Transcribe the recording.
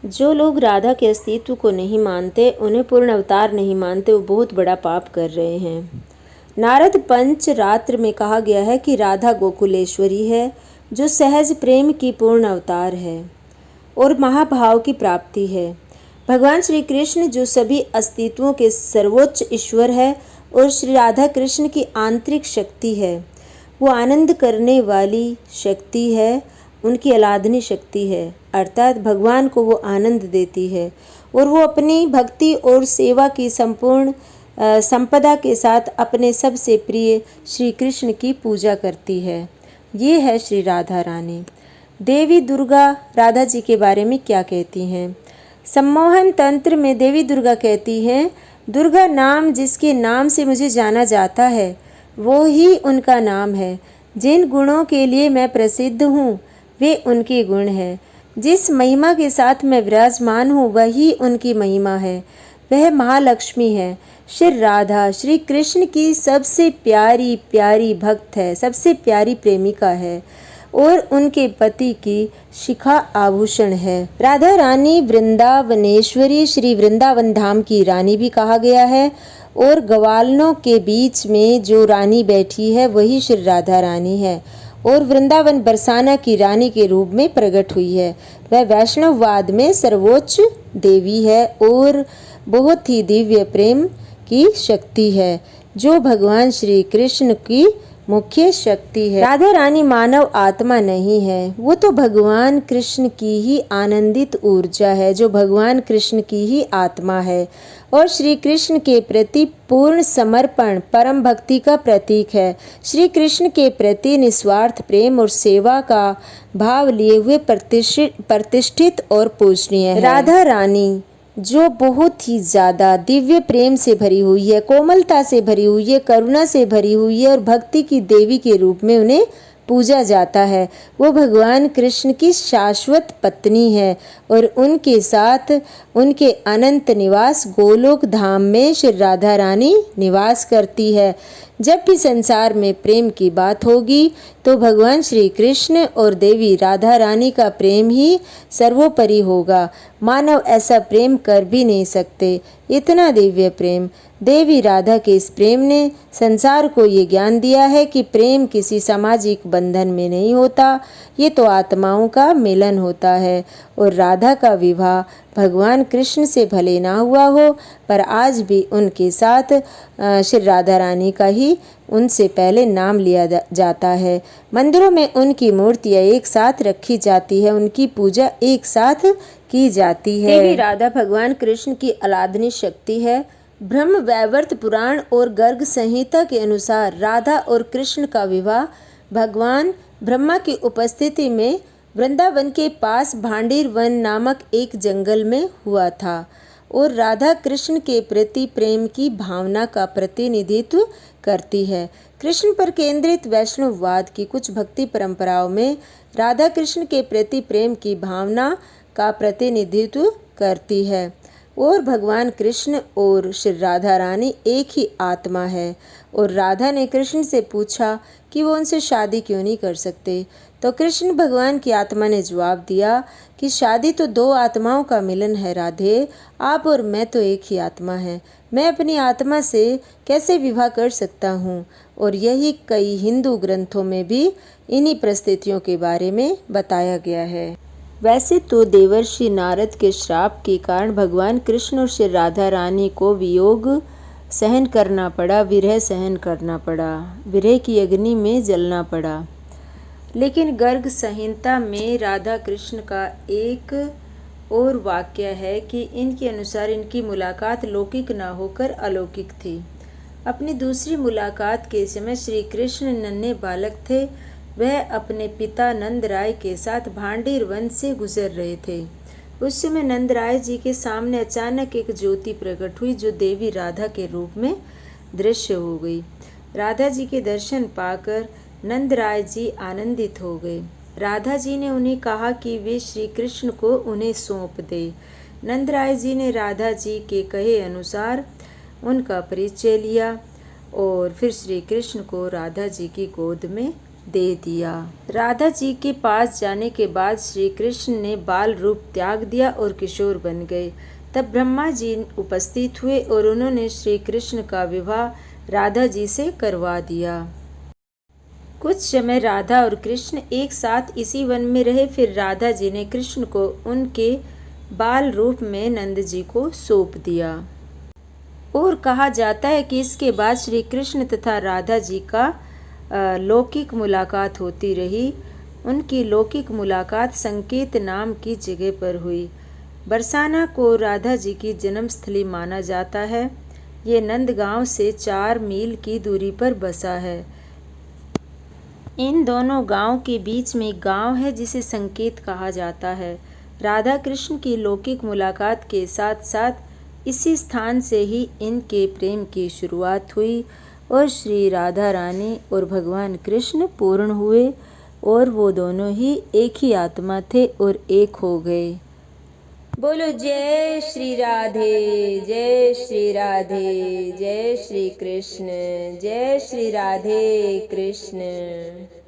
जो लोग राधा के अस्तित्व को नहीं मानते, उन्हें पूर्ण अवतार नहीं मानते, वो बहुत बड़ा पाप कर रहे हैं। नारद पंच रात्र में कहा गया है कि राधा गोकुलेश्वरी है, जो सहज प्रेम की पूर्ण अवतार है और महाभाव की प्राप्ति है। भगवान श्री कृष्ण जो सभी अस्तित्वों के सर्वोच्च ईश्वर है और श्री राधा कृष्ण की आंतरिक शक्ति है, वो आनंद करने वाली शक्ति है, उनकी अलादनी शक्ति है, अर्थात भगवान को वो आनंद देती है और वो अपनी भक्ति और सेवा की संपूर्ण संपदा के साथ अपने सबसे प्रिय श्री कृष्ण की पूजा करती है। ये है श्री राधा रानी। देवी दुर्गा राधा जी के बारे में क्या कहती हैं? सम्मोहन तंत्र में देवी दुर्गा कहती हैं, दुर्गा नाम जिसके नाम से मुझे जाना जाता है, वो ही उनका नाम है। जिन गुणों के लिए मैं प्रसिद्ध हूँ, वे उनके गुण हैं। जिस महिमा के साथ मैं विराजमान हूँ, वही उनकी महिमा है। वह महालक्ष्मी है। श्री राधा श्री कृष्ण की सबसे प्यारी प्यारी भक्त है, सबसे प्यारी प्रेमिका है और उनके पति की शिखा आभूषण है। राधा रानी वृंदावनेश्वरी, श्री वृंदावन धाम की रानी भी कहा गया है और ग्वालों के बीच में जो रानी बैठी है वही श्री राधा रानी है और वृंदावन बरसाना की रानी के रूप में प्रकट हुई है। वह वैष्णववाद में सर्वोच्च देवी है और बहुत ही दिव्य प्रेम की शक्ति है, जो भगवान श्री कृष्ण की मुख्य शक्ति है। राधा रानी मानव आत्मा नहीं है, वो तो भगवान कृष्ण की ही आनंदित ऊर्जा है, जो भगवान कृष्ण की ही आत्मा है और श्री कृष्ण के प्रति पूर्ण समर्पण परम भक्ति का प्रतीक है। श्री कृष्ण के प्रति निस्वार्थ प्रेम और सेवा का भाव लिए हुए प्रतिष्ठित और पूजनीय है। राधा रानी जो बहुत ही ज़्यादा दिव्य प्रेम से भरी हुई है, कोमलता से भरी हुई है, करुणा से भरी हुई है और भक्ति की देवी के रूप में उन्हें पूजा जाता है, वो भगवान कृष्ण की शाश्वत पत्नी है और उनके साथ उनके अनंत निवास गोलोक धाम में श्री राधा रानी निवास करती है। जब भी संसार में प्रेम की बात होगी तो भगवान श्री कृष्ण और देवी राधा रानी का प्रेम ही सर्वोपरि होगा। मानव ऐसा प्रेम कर भी नहीं सकते। इतना दिव्य प्रेम, देवी राधा के इस प्रेम ने संसार को ये ज्ञान दिया है कि प्रेम किसी सामाजिक बंधन में नहीं होता, ये तो आत्माओं का मिलन होता है और राधा का विवाह भगवान कृष्ण से भले ना हुआ हो, पर आज भी उनके साथ श्री राधा रानी का ही उनसे पहले नाम लिया जाता है। मंदिरों में उनकी मूर्तियाँ एक साथ रखी जाती है, उनकी पूजा एक साथ की जाती है। देवी राधा भगवान कृष्ण की अलादनी शक्ति है। ब्रह्म वैवर्त पुराण और गर्ग संहिता के अनुसार राधा और कृष्ण का विवाह भगवान ब्रह्मा की उपस्थिति में वृंदावन के पास भांडीर वन नामक एक जंगल में हुआ था और राधा कृष्ण के प्रति प्रेम की भावना का प्रतिनिधित्व करती है। कृष्ण पर केंद्रित वैष्णववाद की कुछ भक्ति परंपराओं में राधा कृष्ण के प्रति प्रेम की भावना का प्रतिनिधित्व करती है और भगवान कृष्ण और श्री राधा रानी एक ही आत्मा है। और राधा ने कृष्ण से पूछा कि वो उनसे शादी क्यों नहीं कर सकते, तो कृष्ण भगवान की आत्मा ने जवाब दिया कि शादी तो दो आत्माओं का मिलन है राधे, आप और मैं तो एक ही आत्मा है, मैं अपनी आत्मा से कैसे विवाह कर सकता हूँ। और यही कई हिंदू ग्रंथों में भी इन्हीं परिस्थितियों के बारे में बताया गया है। वैसे तो देवर्षि नारद के श्राप के कारण भगवान कृष्ण और श्री राधा रानी को वियोग सहन करना पड़ा, विरह सहन करना पड़ा, विरह की अग्नि में जलना पड़ा। लेकिन गर्ग संहिता में राधा कृष्ण का एक और वाक्य है कि इनके अनुसार इनकी मुलाकात लौकिक न होकर अलौकिक थी। अपनी दूसरी मुलाकात के समय श्री कृष्ण नन्हे बालक थे। वह अपने पिता नंद राय के साथ भांडीर वन से गुजर रहे थे। उस समय नंद राय जी के सामने अचानक एक ज्योति प्रकट हुई, जो देवी राधा के रूप में दृश्य हो गई। राधा जी के दर्शन पाकर नंद राय जी आनंदित हो गए। राधा जी ने उन्हें कहा कि वे श्री कृष्ण को उन्हें सौंप दे। नंद राय जी ने राधा जी के कहे अनुसार उनका परिचय लिया और फिर श्री कृष्ण को राधा जी की गोद में दे दिया। राधा जी के पास जाने के बाद श्री कृष्ण ने बाल रूप त्याग दिया और किशोर बन गए। तब ब्रह्मा जी उपस्थित हुए और उन्होंने श्री कृष्ण का विवाह राधा जी से करवा दिया। कुछ समय राधा और कृष्ण एक साथ इसी वन में रहे। फिर राधा जी ने कृष्ण को उनके बाल रूप में नंद जी को सौंप दिया और कहा जाता है कि इसके बाद श्री कृष्ण तथा राधा जी का लौकिक मुलाकात होती रही। उनकी लौकिक मुलाकात संकेत नाम की जगह पर हुई। बरसाना को राधा जी की जन्मस्थली माना जाता है। ये नंदगांव से 4 मील की दूरी पर बसा है। इन दोनों गांव के बीच में एक गांव है जिसे संकेत कहा जाता है। राधा कृष्ण की लौकिक मुलाकात के साथ साथ इसी स्थान से ही इनके प्रेम की शुरुआत हुई और श्री राधा रानी और भगवान कृष्ण पूर्ण हुए और वो दोनों ही एक ही आत्मा थे और एक हो गए। बोलो जय श्री राधे, जय श्री राधे, जय श्री कृष्ण, जय श्री राधे कृष्ण।